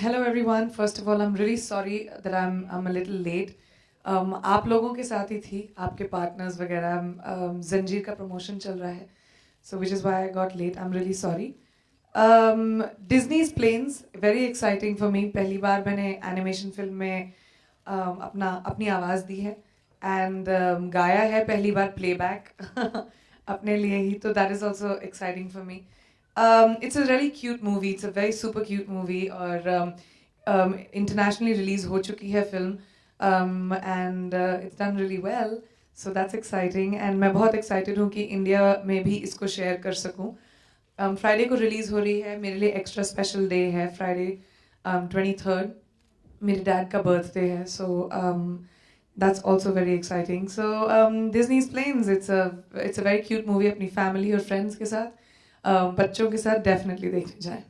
Hello everyone. First of all, I'm really sorry that I'm a little late. आप लोगों के साथ ही थी, आपके partners वगैरह. जंजीर का promotion चल रहा है, so which is why I got late. I'm really sorry. Disney's Planes, very exciting for me. पहली बार मैंने animation film में अपनी आवाज़ दी है and गाया है पहली बार playback अपने लिए ही, तो that is also exciting for me. It's a really cute movie. It's a very super cute movie और internationally release हो चुकी है film and it's done really well. So that's exciting and मैं बहुत excited हूँ कि इंडिया में भी इसको share कर सकूँ. फ्राइडे को रिलीज हो रही है, मेरे लिए एक्स्ट्रा स्पेशल डे है फ्राइडे 23rd. मेरे डैड का बर्थडे है, so that's also very exciting. So Disney's Planes, it's a very cute movie. अपनी फैमिली और फ्रेंड्स के साथ, बच्चों के साथ डेफिनेटली देखने जाए.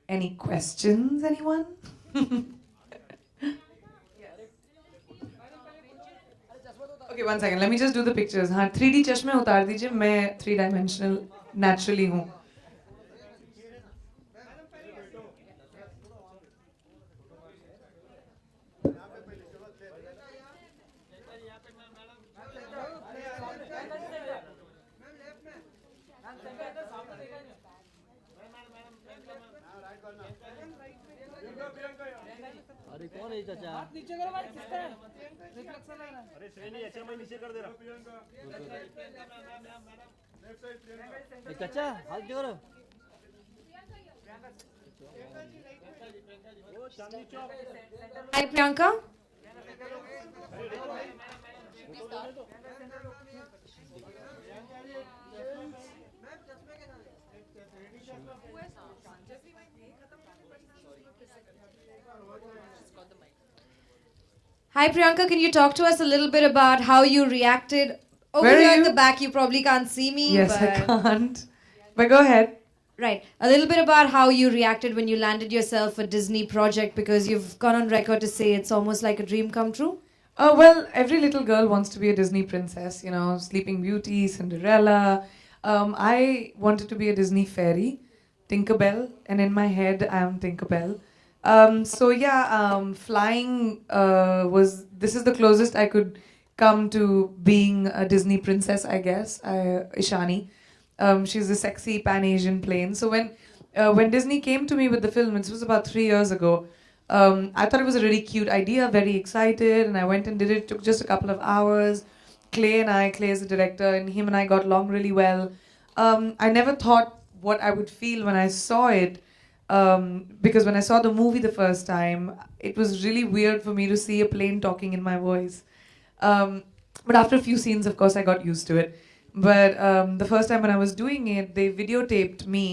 Any questions anyone? Okay, one second, let me just do the pictures. हाँ, 3D चश्मे उतार दीजिए, मैं 3 डायमेंशनल नेचुरली हूँ. अरे कौन है ये चाचा? नीचे करो भाई, किसका है? रिफ्लेक्शन आ रहा है। अरे श्रेणी अच्छा मैं नीचे कर दे रहा हूं. ए चाचा हाथ नीचे करो. वो Chandni Chowk. Hi Priyanka. Hi Priyanka, can you talk to us a little bit about how you reacted? Over Where are here at you? the back, you probably can't see me. Yes, but I can't. But go ahead. Right. A little bit about how you reacted when you landed yourself a Disney project, because you've gone on record to say it's almost like a dream come true. Well, every little girl wants to be a Disney princess, you know, Sleeping Beauty, Cinderella. I wanted to be a Disney fairy, Tinkerbell, and in my head, I am Tinkerbell. So yeah, flying this is the closest I could come to being a Disney princess, I guess. Ishani. She's a sexy Pan-Asian plane. So when Disney came to me with the film, it was about 3 years ago. I thought it was a really cute idea, very excited, and I went and did it. It took just a couple of hours. Clay is the director, and him and I got along really well. I never thought what I would feel when I saw it, because when I saw the movie the first time, it was really weird for me to see a plane talking in my voice. But after a few scenes, of course, I got used to it. But the first time when I was doing it, they videotaped me.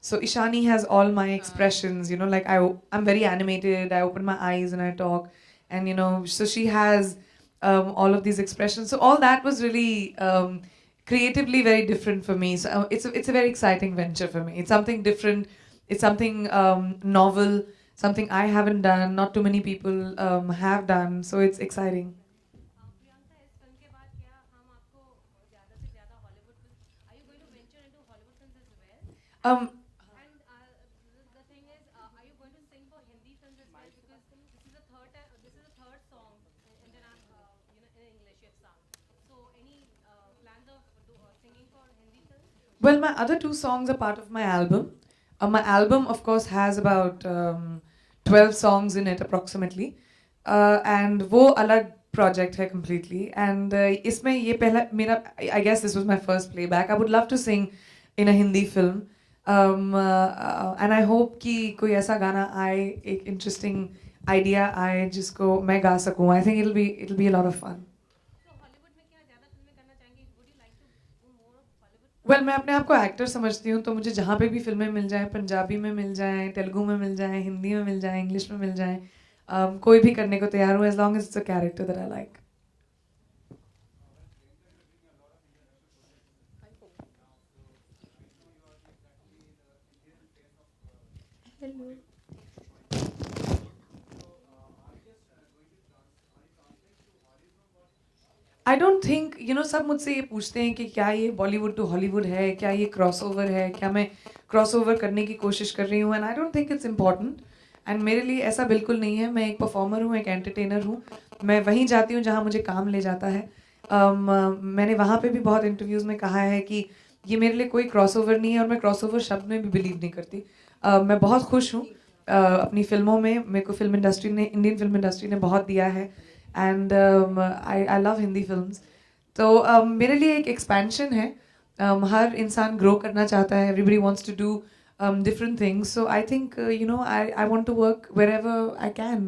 So Ishani has all my expressions, you know, like I'm very animated. I open my eyes and I talk, and you know, so she has all of these expressions. So all that was really creatively very different for me. So it's a very exciting venture for me. It's something different. It's something novel, something I haven't done. Not too many people have done. So it's exciting. Priyanka, इस film के बाद क्या हम आपको ज़्यादा से ज़्यादा Hollywood film, are you going to venture into Hollywood films as well? Um, And the thing is, are you going to sing for Hindi films as well? Because this is the third time, this is the third song in in English you've sung. So any plans of singing for Hindi films? Well, my other two songs are part of my album. My album, of course, has about 12 songs in it approximately. And वो अलग project है completely. And इसमें ये पहला मेरा, I guess this was my first playback. I would love to sing in a Hindi film. And I hope कि कोई ऐसा गाना आए, एक interesting idea आए जिसको मैं गा सकूँ. I think it'll be a lot of fun. So Hollywood में क्या ज़्यादा फिल्में करना चाहेंगे? Would you like to do more of Hollywood? Well मैं अपने आप को एक्टर समझती हूँ, तो मुझे जहाँ पे भी फिल्में मिल जाएं, पंजाबी में मिल जाएं, तेलुगु में मिल जाएं, हिंदी में मिल जाएं, इंग्लिश में मिल जाएं, कोई भी करने को तैयार हूँ, as long as it's a character that I like. I don't think सब मुझसे ये पूछते हैं कि क्या ये बॉलीवुड टू हॉलीवुड है, क्या ये क्रॉसओवर है, क्या मैं क्रॉसओवर करने की कोशिश कर रही हूँ, and I don't think it's important. And मेरे लिए ऐसा बिल्कुल नहीं है. मैं एक परफॉर्मर हूँ, एक एंटरटेनर हूँ. मैं वहीं जाती हूँ जहाँ मुझे काम ले जाता है. मैंने वहाँ पे भी बहुत इंटरव्यूज़ में कहा है कि ये मेरे लिए कोई क्रॉसओवर नहीं है, और मैं क्रॉसओवर शब्द में भी बिलीव नहीं करती. मैं बहुत खुश हूँ अपनी फिल्मों में. मेरे को फिल्म इंडस्ट्री ने, इंडियन फिल्म इंडस्ट्री ने बहुत दिया है, and I love Hindi films. तो मेरे लिए एक एक्सपेंशन है. हर इंसान ग्रो करना चाहता है. Everybody wants to do different things. So I think I want to work wherever I can.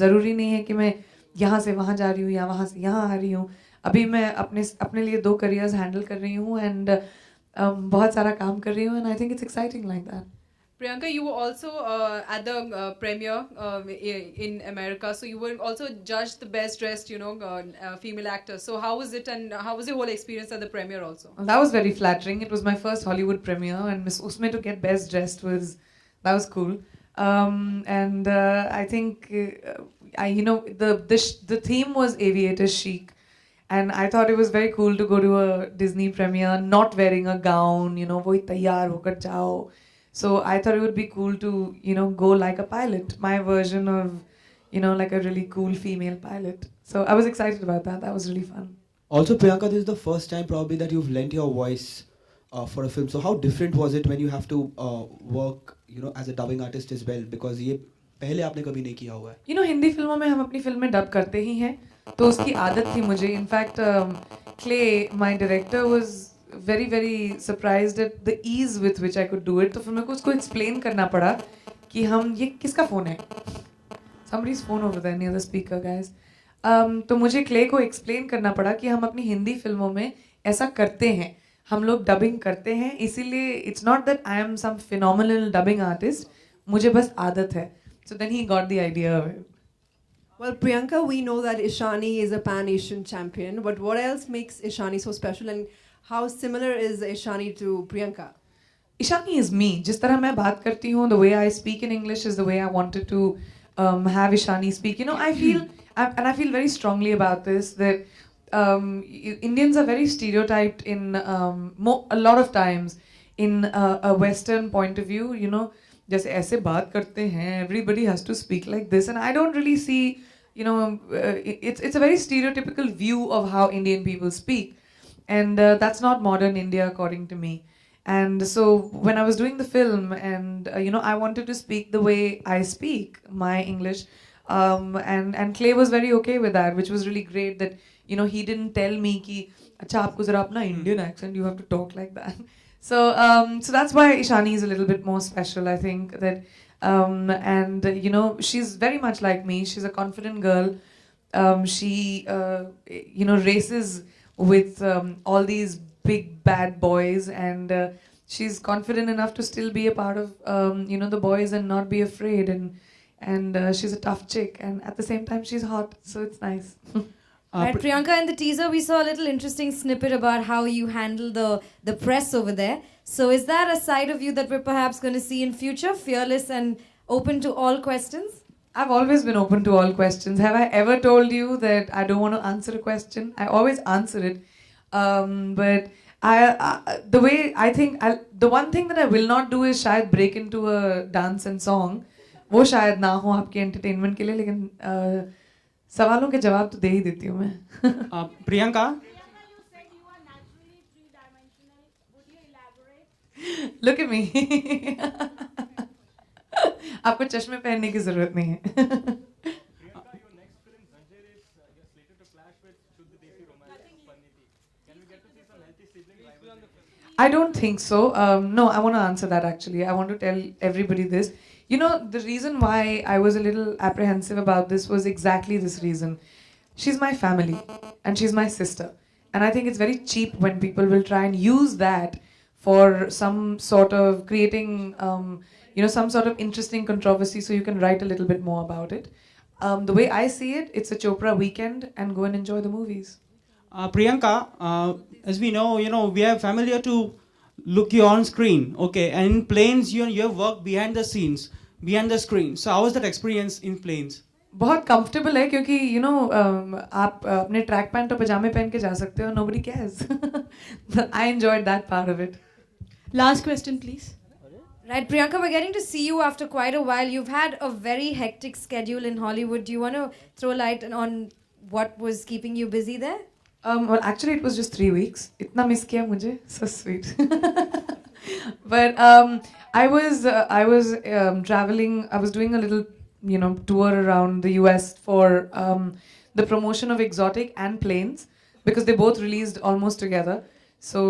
ज़रूरी नहीं है कि मैं यहाँ से वहाँ जा रही हूँ या वहाँ से यहाँ आ रही हूँ. अभी मैं अपने लिए 2 careers हैंडल कर रही हूँ, एंड बहुत सारा काम कर रही हूँ, and I think it's exciting like that. Priyanka, you were also at the premiere in America, so you were also judged the best dressed, female actor. So how was it, and how was your whole experience at the premiere also? That was very flattering. It was my first Hollywood premiere, and Miss Usme to get best dressed was cool. And I think the theme was aviator chic, and I thought it was very cool to go to a Disney premiere not wearing a gown. वही तैयार होकर जाओ. So I thought it would be cool to go like a pilot, my version of like a really cool female pilot. So I was excited about that. That was really fun. Also, Priyanka, this is the first time probably that you've lent your voice for a film. So how different was it when you have to work, as a dubbing artist as well? Because ये पहले आपने कभी नहीं किया हुआ है. हिंदी फिल्मों में हम अपनी फिल्म में डब करते ही हैं, तो उसकी आदत थी मुझे. In fact Clay, my director, was very very surprised at the ease with which I could do it. तो फिर मेरे को उसको explain करना पड़ा कि ये किसका फ़ोन है. Somebody's phone over there near the speaker, guys. तो मुझे Clay को explain करना पड़ा कि हम अपनी हिंदी फिल्मों में ऐसा करते हैं. हम लोग डबिंग करते हैं, इसीलिए it's not that I am some phenomenal dubbing artist. मुझे बस आदत है. So then he got the idea of it. Well, Priyanka, we know that Ishani is a pan-Asian champion, but what else makes Ishani so special, and how similar is Ishani to Priyanka? Ishani is me. जिस तरह मैं बात करती हूँ, the way I speak in English is the way I wanted to have Ishani speak. I feel very strongly about this, that Indians are very stereotyped in a lot of times in a Western point of view. जैसे ऐसे बात करते हैं, everybody has to speak like this, and I don't really see, it's a very stereotypical view of how Indian people speak, and that's not modern India according to me. And so when I was doing the film, and I wanted to speak the way I speak my English, and Clay was very okay with that, which was really great. That he didn't tell me कि अच्छा आपको जरा अपना Indian accent, you have to talk like that. So that's why Ishani is a little bit more special, I think. That and she's very much like me. She's a confident girl. She races with all these big bad boys, and she's confident enough to still be a part of the boys and not be afraid, and she's a tough chick, and at the same time she's hot, so it's nice. Right, Priyanka, in the teaser we saw a little interesting snippet about how you handle the press over there. So is that a side of you that we're perhaps going to see in future, fearless and open to all questions? I've always been open to all questions. Have I ever told you that I don't want to answer a question? I always answer it. But the one thing that I will not do is शायद break into a dance and song. वो शायद ना हो आपके entertainment के लिए, लेकिन सवालों के जवाब तो दे ही देती हूँ मैं. Priyanka, Look at me. आपको चश्मे पहनने की जरूरत नहीं है. I don't think so. No, I want to answer that actually. I want to tell everybody this. The reason why I was a little apprehensive about this was exactly this reason. She's my family, and she's my sister. And I think it's very cheap when people will try and use that for some sort of creating, some sort of interesting controversy so you can write a little bit more about it. The way I see it, it's a Chopra weekend, and go and enjoy the movies. Priyanka, as we know, we are familiar to look you on screen, okay? And in planes, you have worked behind the scenes, behind the screen. So how was that experience in planes? बहुत comfortable है क्योंकि you know आप अपने track pant और पजामे पहन के जा सकते हो. Nobody cares. I enjoyed that part of it. Last question, please. Right, Priyanka, we're getting to see you after quite a while. You've had a very hectic schedule in Hollywood. Do you want to throw light on what was keeping you busy there? Well, actually, it was just 3 weeks. Itna miss kiya mujhe. So sweet. But I was traveling. I was doing a little, tour around the US for the promotion of Exotic and Planes because they both released almost together. So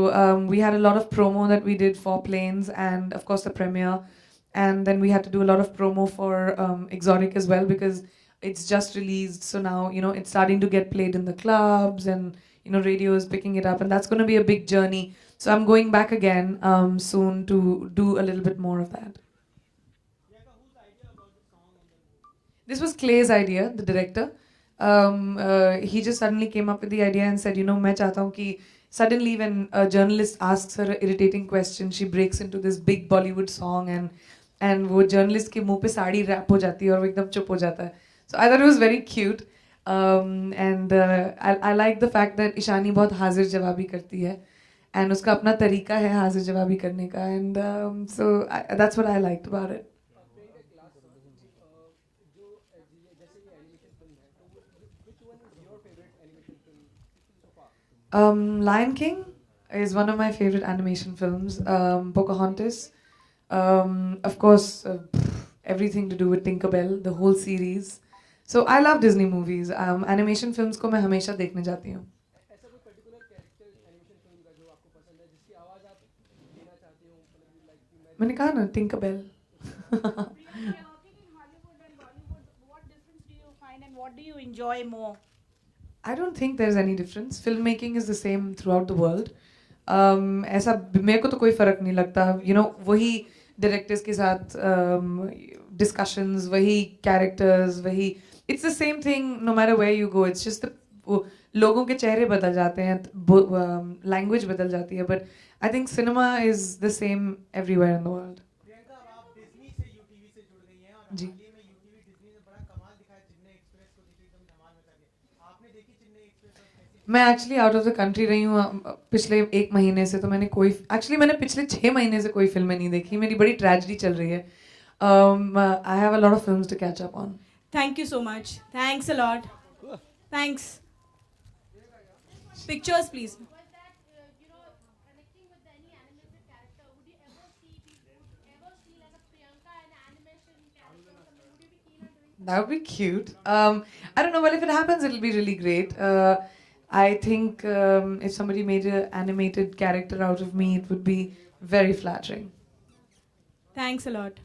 we had a lot of promo that we did for Planes and of course the premiere, and then we had to do a lot of promo for Exotic as well because it's just released. So now it's starting to get played in the clubs and radio is picking it up, and that's going to be a big journey. So I'm going back again soon to do a little bit more of that. This was Clay's idea, the director. He just suddenly came up with the idea and said, मैं चाहता हूँ कि suddenly when a journalist asks her an irritating question, she breaks into this big Bollywood song and वो journalist के मुंह पे sari rap हो जाती है और वो एकदम चुप हो जाता है. So I thought it was very cute. And I like the fact that Ishani बहुत हाजिर जवाबी करती है and उसका अपना तरीका है हाजिर जवाबी करने का, and so that's what I liked about it. Lion King is one of my favorite animation films. Pocahontas, of course, everything to do with Tinkerbell, the whole series. So I love Disney movies. Animation films को मैं हमेशा देखने जाती हूँ. मैंने कहा ना Tinkerbell. What do you enjoy more? I don't think there's any difference. Filmmaking is the same throughout the world. ऐसा मेरे को तो कोई फर्क नहीं लगता. वही directors के साथ discussions, वही characters, वही. It's the same thing no matter where you go. It's just लोगों के चेहरे बदल जाते हैं, language बदल जाती है. But I think cinema is the same everywhere in the world. जी. मैं actually out of the country रही हूँ पिछले 1 महीने से, तो मैंने पिछले 6 महीने से कोई फिल्में नहीं देखी. मेरी बड़ी ट्रेजेडी चल रही है. I have a lot of films to catch up on. Thank you so much. Thanks a lot. Thanks. Pictures, please. Was that, connecting with any animated character, would you ever see like a Priyanka in an animation character or something? Would you be keen on doing that? That would be cute. I don't know. Well, if it happens, it'll be really great. I think if somebody made an animated character out of me, it would be very flattering. Thanks a lot.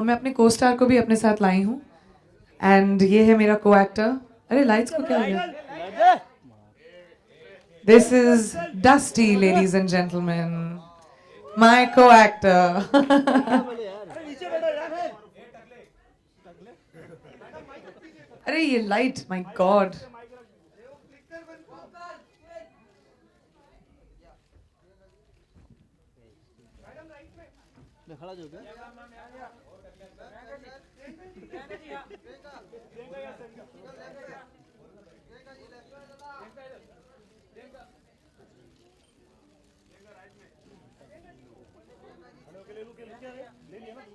मैं अपने co-star को भी अपने साथ लाई हूँ, and ये है मेरा को-एक्टर. अरे लाइट्स को क्या हो गया? This is Dusty, ladies and gentlemen, my co-actor. अरे ये लाइट, my God. खड़ा जो क्या?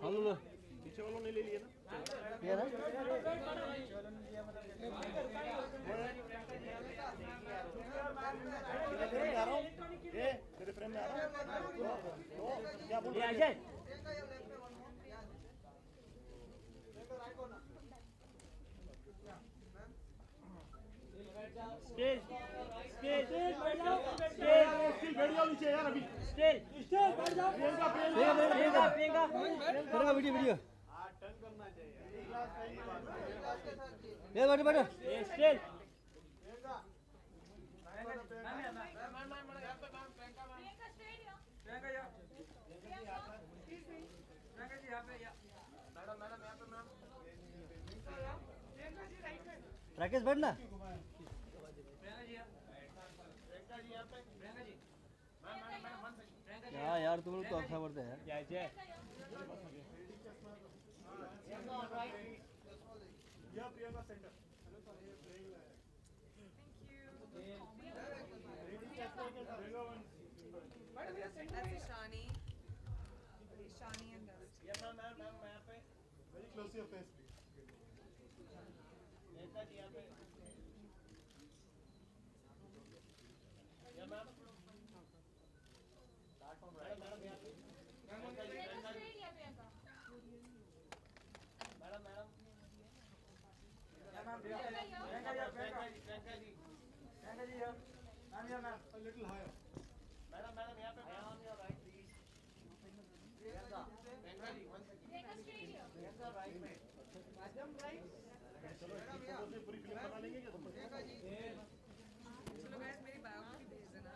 हेलो पीछे वालों ने ले लिया ना? ये ना? तेरे फ्रेम में आ रहा हूँ. क्या बोल रहा है? स्टेज स्टेज स्टेज बैठ जाओ नीचे यार. अभी स्टेज स्टेज बैठ जाओ. प्रियंका वीडियो वीडियो टर्न करना चाहिए. ये बैठ बैठ स्टेज. राकेश बैठना. हाँ यार तुम लोग तो अच्छा करते हैं जय जय या Priyanka centre That's Ishani. Ishani and Dusty. या मैम यहाँ पे very close to your face नेता जी यहाँ पे या मैम मैडम यहाँ पे madam a little higher madam यहाँ पे on your right please पूरी फिल्म बना लेंगे क्या तुम चलो guys, मेरी biography भेज देना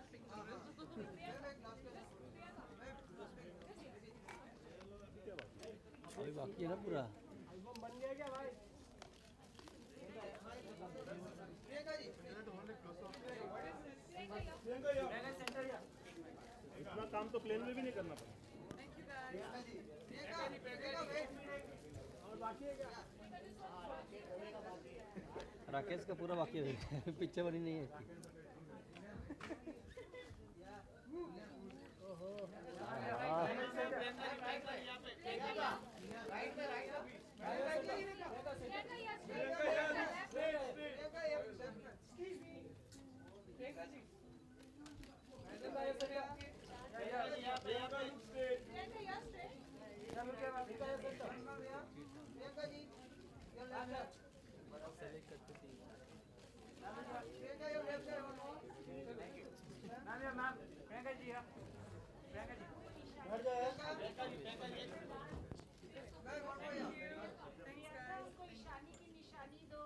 अभी बाकी है ना पूरा एल्बम बन गया क्या भाई इतना काम तो प्लेन में भी नहीं करना पड़ा और बाकी है क्या राकेश का पूरा बाकी है पिक्चर बनी नहीं है इसकी ईशानी की निशानी दो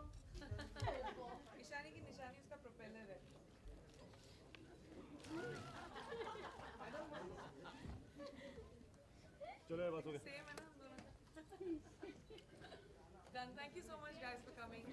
ईशानी की निशानी उसका प्रोपेलर है चलो बस हो गया सेम है ना हम दोनों Done. Thank you so much guys for coming.